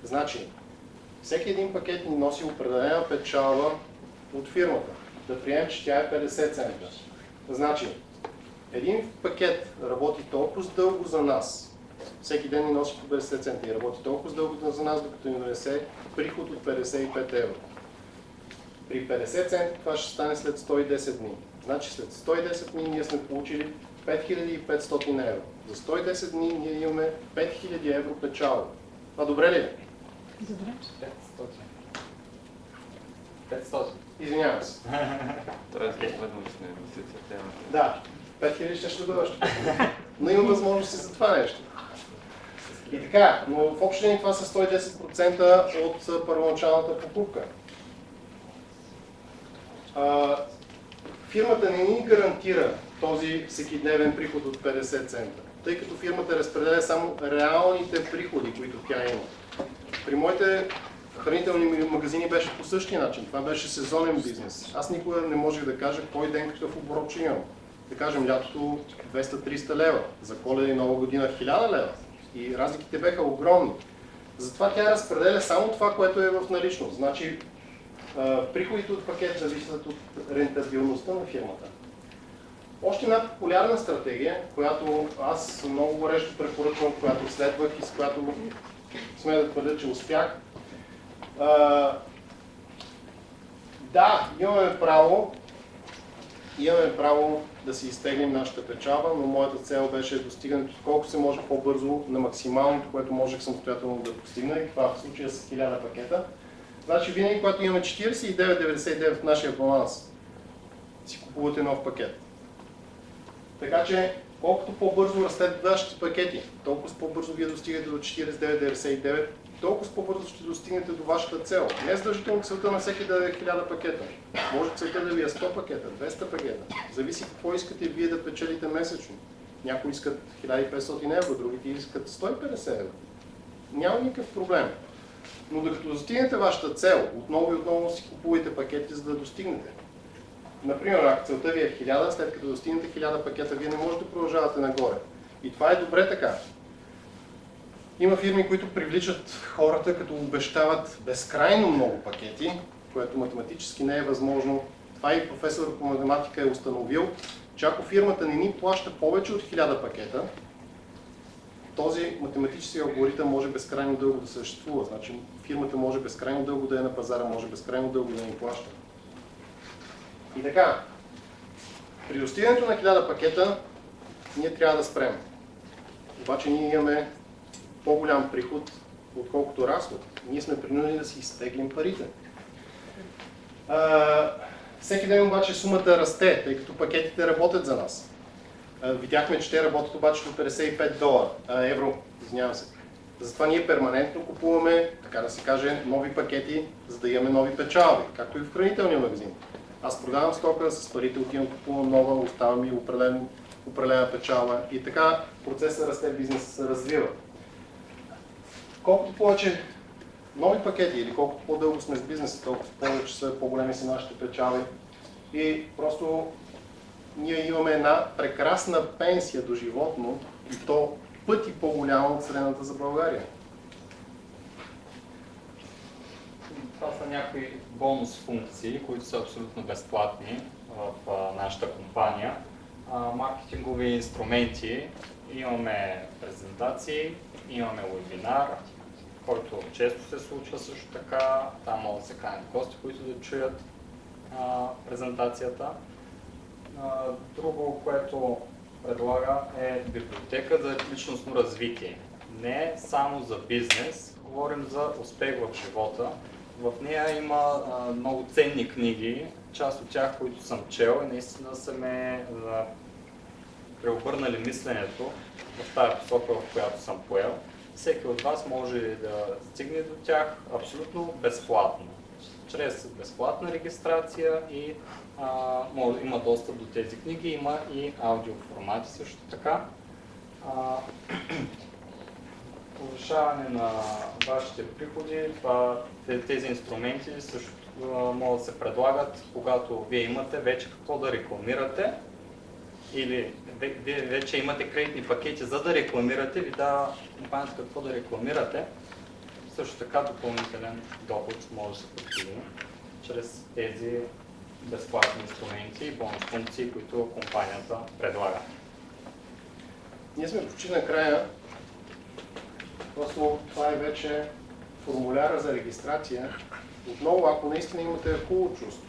значи всеки един пакет ни носи определена печалба от фирмата. Да приемем, че тя е 50 цента. Значи, един пакет работи толкова дълго за нас, всеки ден ни носи по 50 цента и работи толкова дълго за нас, докато ни донесе приход от 55 евро. При 50 цента това ще стане след 110 дни. Значи след 110 дни ние сме получили 5500 евро. За 110 дни ние имаме 5000 евро печалба. Това добре ли е? Добре. 500. Извинявам се. Тоест, възможностна инвестиция. Да, 5000 ще бъде още. Но има възможности за това нещо. И така, но в общи линии това са 110% от първоначалната покупка. Фирмата не ни гарантира този всекидневен приход от 50 цента, тъй като фирмата разпределя само реалните приходи, които тя има. При моите хранителни магазини беше по същия начин. Това беше сезонен бизнес. Аз никога не можех да кажа кой ден какъв оборот ще имам. Да кажем, лятото 200-300 лева, за Коледа и Нова година 1000 лева. И разликите бяха огромни. Затова тя разпределя само това, което е в наличност. Значи, приходите от пакет зависят от рентабилността на фирмата. Още една популярна стратегия, която аз много горещо препоръчвам, която следвах и с която сме да твърдя, че успях. Да, имаме право да си изтеглим нашата печалба, но моята цел беше достигането колко се може по-бързо на максималното, което можех самостоятелно да постигна, и това в случая с 1000 пакета. Значи винаги, когато имаме 49,99 в нашия баланс, си купувате нов пакет. Така че, колкото по-бързо растат вашите пакети, толкова по-бързо вие достигате до 49,99, толкова по-бързо ще достигнете до вашата цел. Не е задължително целта на всеки да е 1000 пакета. Може целта да ви е 100 пакета, 200 пакета. Зависи какво искате вие да печелите месечно. Някои искат 1500 евро, другите искат 150 евро. Няма никакъв проблем. Но докато достигнете вашата цел, отново и отново си купувайте пакети, за да достигнете. Например, ако целта ви е 1000, след като достигнете 1000 пакета, вие не можете да продължавате нагоре. И това е добре така. Има фирми, които привличат хората, като обещават безкрайно много пакети, което математически не е възможно. Това и професор по математика е установил, че ако фирмата не ни плаща повече от 1000 пакета, този математически алгоритъм може безкрайно дълго да съществува. Значи фирмата може безкрайно дълго да е на пазара, може безкрайно дълго да ни плаща. И така, при достигането на 1000 пакета, ние трябва да спрем. Обаче ние имаме по-голям приход, отколкото разход. Ние сме принудени да си изтеглим парите. Всеки ден обаче сумата расте, тъй като пакетите работят за нас. Видяхме, че те работят обаче до $55, евро, извинявам се. Затова ние перманентно купуваме, така да се каже, нови пакети, за да имаме нови печалби, както и в хранителния магазин. Аз продавам стока, с парите отивам, купувам нова, остава ми определена печалба и така процесът расте, бизнесът се развива. Колкото повече нови пакети или колкото по-дълго сме с бизнеса, толкова повече са по-големи си нашите печалби и просто ние имаме една прекрасна пенсия доживотно и то пъти по-голяма от средната за България. Това са някои бонус функции, които са абсолютно безплатни в нашата компания. Маркетингови инструменти, имаме презентации, имаме вебинар, който често се случва също така. Там могат да се канят гости, които да чуят презентацията. Друго, което предлага е библиотека за личностно развитие. Не само за бизнес, говорим за успех в живота. В нея има много ценни книги, част от тях, които съм чел и наистина са ме преобърнали мисленето в тази посока, в която съм поел. Всеки от вас може да стигне до тях абсолютно безплатно. Чрез безплатна регистрация и има достъп до тези книги, има и аудиоформати също така. Повишаване на вашите приходи, тези инструменти също могат да се предлагат, когато вие имате вече какво да рекламирате или вие вече имате кредитни пакети за да рекламирате, ви дава компанията какво да рекламирате. Също така допълнителен доход може да се постигне чрез тези безплатни инструменти и бонус функции, които компанията предлага. Ние сме почти на края. Просто това е вече формуляра за регистрация. Отново, ако наистина имате хубаво чувство,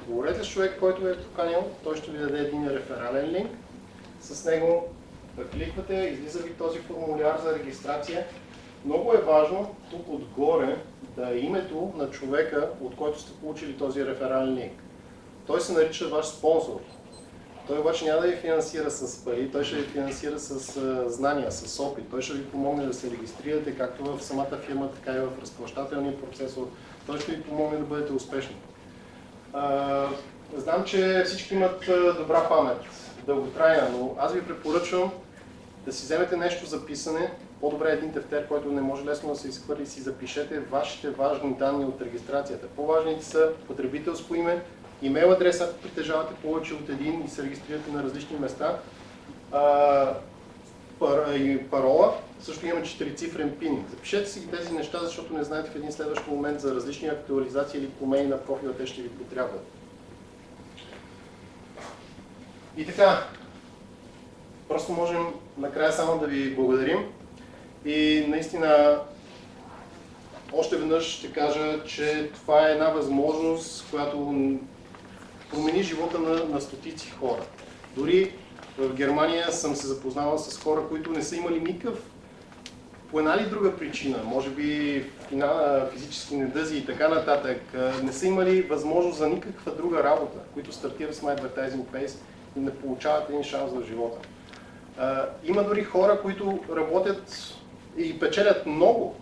говорете с човек, който ви е поканил, той ще ви даде един реферален линк. С него кликвате, излиза ви този формуляр за регистрация. Много е важно тук отгоре да е името на човека, от който сте получили този реферален линк. Той се нарича ваш спонсор. Той обаче няма да ви финансира с пари, той ще ви финансира с знания, с опит. Той ще ви помогне да се регистрирате както в самата фирма, така и в разплащателния процесор. Той ще ви помогне да бъдете успешни. Знам, че всички имат добра памет, дълготрайна, но аз ви препоръчвам да си вземете нещо за писане. По-добре е един тефтер, който не може лесно да се изхвърли и си запишете вашите важни данни от регистрацията. По-важните са потребителско име, имейл адрес, ако притежавате повече от един и се регистрирате на различни места. Парола, също имаме 4-цифрен пин. Запишете си тези неща, защото не знаете в един следващ момент за различни актуализации или промени на профила, те ще ви потребват. И така, просто можем накрая само да ви благодарим и наистина още веднъж ще кажа, че това е една възможност, която промени живота на стотици хора. Дори в Германия съм се запознавал с хора, които не са имали никакъв, по една или друга причина, може би физически недъзи и така нататък, не са имали възможност за никаква друга работа, които стартират с My Advertising Base и не получават един шанс в живота. Има дори хора, които работят и печелят много,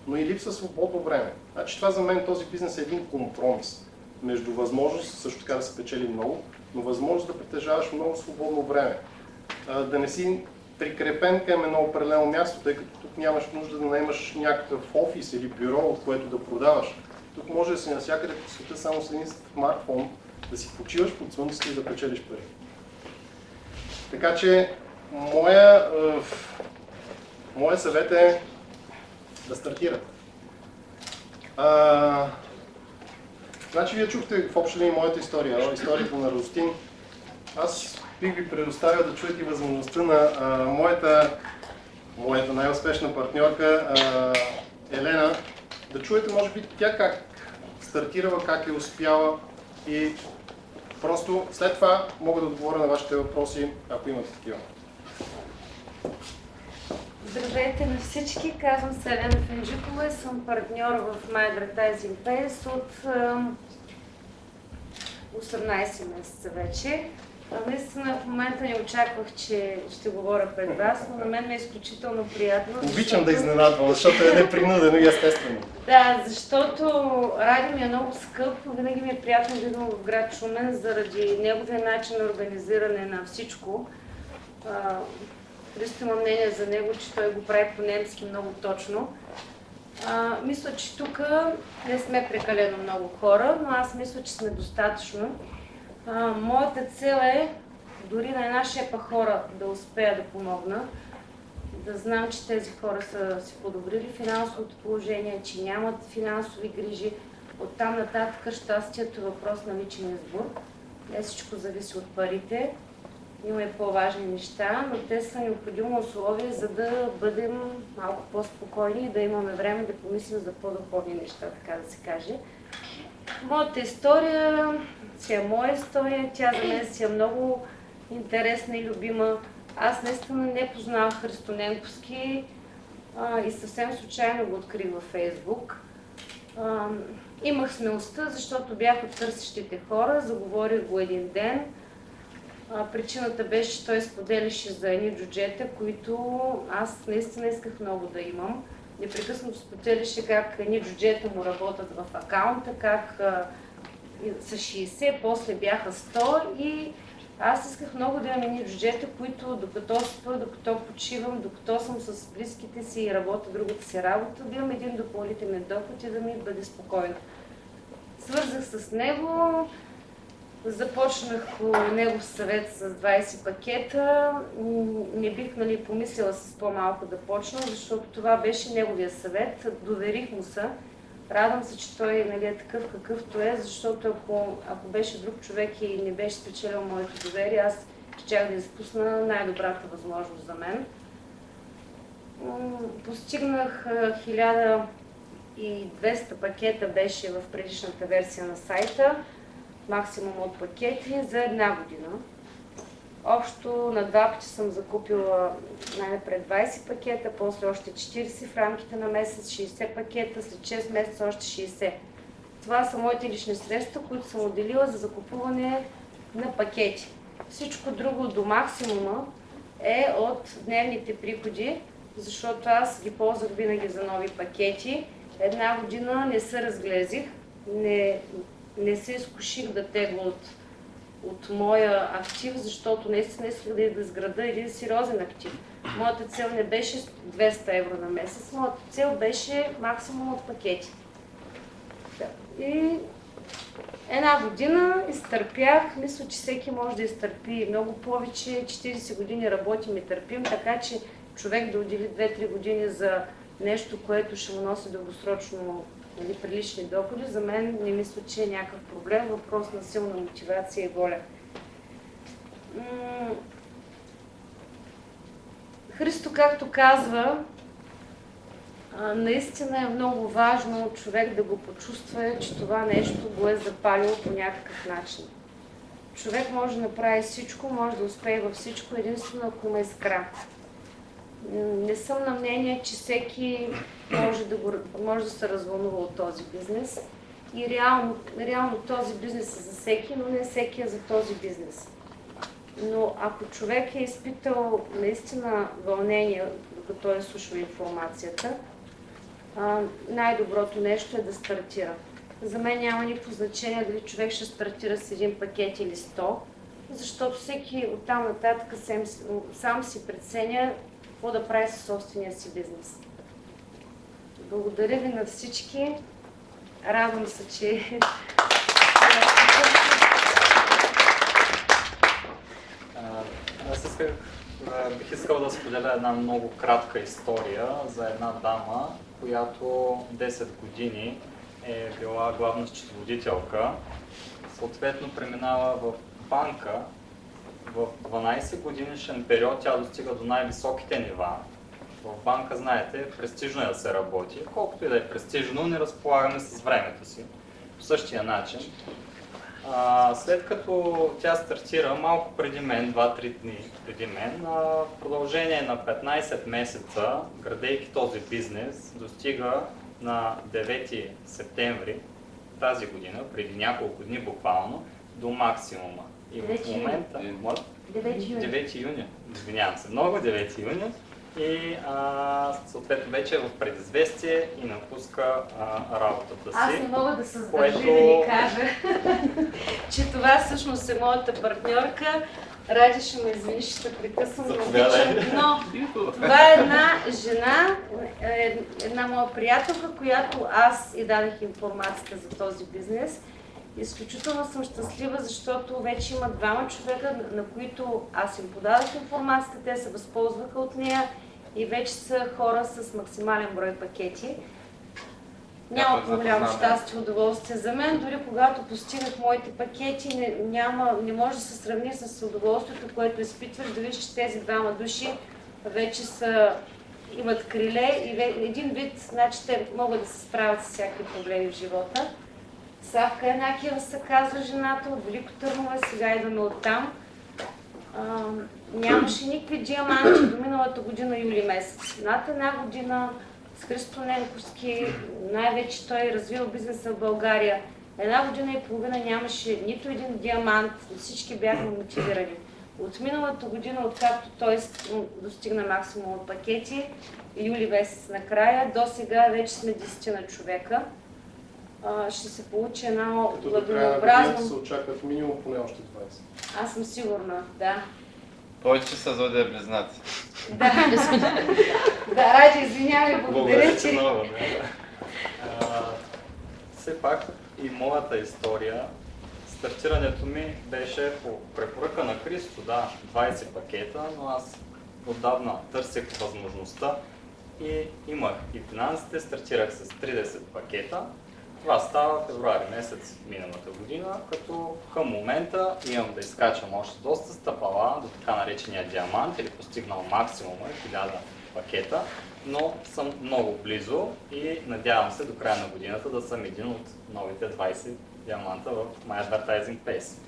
но и липсва свободно време. Значи това за мен този бизнес е един компромис между възможност също така да се печели много, но възможност да притежаваш много свободно време. Да не си прикрепен към едно определено място, тъй като тук нямаш нужда да наемаш някакъв офис или бюро, от което да продаваш. Тук може да си навсякъде по света само с един смартфон, да си почиваш под слънцето и да печелиш пари. Така че, Моят съвет е да стартирате. Значи вие чухте в общи линии моята история, историята на Рустин. Аз бих ви предоставил да чуете възможността на моята най-успешна партньорка Елена, да чуете може би тя как стартирала, как е успяла и просто след това мога да отговоря на вашите въпроси, ако имате такива. Здравейте на всички, казвам се Елена Фенджикова и съм партньор в My Advertising Base от 18 месеца вече. Наистина в момента не очаквах, че ще говоря пред вас, но на мен е изключително приятно. Обичам да изненадвам, защото е непринудено и естествено. Да, защото радио ми е много скъп, винаги ми е приятно да идвам в град Шумен заради неговия начин на организиране на всичко. Христо има мнение за него, че той го прави по-немски много точно. Мисля, че тук не сме прекалено много хора, но аз мисля, че сме достатъчно. Моята цел е дори на една шепа хора да успея да помогна, да знам, че тези хора са си подобрили финансовото положение, че нямат финансови грижи. Оттам нататък щастието е въпрос на личен избор. Не всичко зависи от парите. Има и по-важни неща, но те са необходимо условие, за да бъдем малко по-спокойни и да имаме време да помислим за по-духовни неща, така да се каже. Моята история си е моя история, тя за мен си е много интересна и любима. Аз наистина не познавах Христо Ненковски и съвсем случайно го открих във Фейсбук. Имах смелостта, защото бях от търсещите хора, заговорих го един ден. Причината беше, че той споделяше за едни джуджета, които аз наистина исках много да имам. Непрекъснато споделяше как едни джуджета му работят в акаунта, как са 60, после бяха 100 и аз исках много да имам едни джуджета, които докато спа, докато почивам, докато съм с близките си и работя другата си работа, да имам един допълнителен доход и да ми бъде спокойно. Свързах с него. Започнах по негов съвет с 20 пакета. Не бих помислила с по-малко да почна, защото това беше неговия съвет. Доверих му се. Радвам се, че той е такъв какъвто е, защото ако беше друг човек и не беше спечелил моето доверие, аз щях да изпусна най-добрата възможност за мен. Постигнах 1200 пакета беше в предишната версия на сайта. Максимум от пакети за една година. Общо на два пъти съм закупила най-напред 20 пакета, после още 40 в рамките на месец, 60 пакета, след 6 месеца още 60. Това са моите лични средства, които съм отделила за закупуване на пакети. Всичко друго до максимума е от дневните приходи, защото аз ги ползвах винаги за нови пакети. Една година не се разглезих, не се изкуших да тегла от моя актив, защото наистина исках да изграда един сериозен актив. Моята цел не беше 200 евро на месец, моята цел беше максимум от пакети. И една година изтърпях, мисля, че всеки може да изтърпи много повече, 40 години работим и търпим, така че човек да отдели 2-3 години за нещо, което ще му носи дългосрочно прилични доходи, за мен не мисля, че е някакъв проблем, въпрос на силна мотивация и воля. Христо, както казва, наистина е много важно човек да го почувства, че това нещо го е запалило по някакъв начин. Човек може да направи всичко, може да успее във всичко, единствено ако има искра. Не съм на мнение, че всеки може да се развълнува от този бизнес. И реално този бизнес е за всеки, но не всеки е за този бизнес. Но ако човек е изпитал наистина вълнение, докато е слушал информацията, най-доброто нещо е да стартира. За мен няма никакво значение дали човек ще стартира с един пакет или 100, защото всеки оттам нататък сам си преценя какво да прави със собствения си бизнес. Благодаря ви на всички. Радвам се, че... Аз исках Бих искал да споделя една много кратка история за една дама, която 10 години е била главна счетоводителка. Съответно преминава в банка. В 12 годишен период тя достига до най-високите нива. В банка, знаете, престижно е да се работи. Колкото и да е престижно, не разполагаме с времето си. По същия начин. След като тя стартира малко преди мен, 2-3 дни преди мен, в продължение на 15 месеца, градейки този бизнес, достига на 9 септември тази година, преди няколко дни буквално, до максимума. И в 9 юни. момента... 9 юни. 9 юни, извинявам се много, 9 юни. И съответно вече е в предизвестие и напуска работата си. Аз не мога да се сдържа което- да ви кажа, че това всъщност е моята партньорка. Ради ще ме извини, ще се прекъсвам, Заповядай. но това е една жена, една моя приятелка, която аз и дадах информацията за този бизнес. Изключително съм щастлива, защото вече има двама човека, на които аз им подадах информацията, те се възползваха от нея и вече са хора с максимален брой пакети. Няма по-голямо щастие и удоволствие за мен, дори когато постигнах моите пакети, не може да се сравни с удоволствието, което изпитваш, да виждаш, че тези двама души вече имат криле и един вид, значи те могат да се справят с всякакви проблеми в живота. Савка Янакиева се казва жената от Велико Търново, сега идваме оттам. Нямаше никакви диаманти до миналата година, юли месец. Над една година с Христо Ненковски, най-вече той развил бизнеса в България. Една година и половина нямаше нито един диамант, всички бяхме мотивирани. От миналата година, откакто той достигна максимум от пакети, юли месец накрая, до сега вече сме 10 на човека. Ще се получи едно Като до края на годината се ладообразно... очакват минимум поне още 20. Аз съм сигурна, да. Повече са зодия близнаци. Да, да, Ради, извинявай, благодаря, че... много. Все пак и моята история, стартирането ми беше по препоръка на Христо, да, 20 пакета, но аз отдавна търсех възможността и имах и финансите, стартирах с 30 пакета. Това става в февруари месец миналата година, като към момента имам да изкачам още доста стъпала до така наречения диамант или постигнал максимума 1000 пакета, но съм много близо и надявам се до края на годината да съм един от новите 20 диаманта в My Advertising Pace.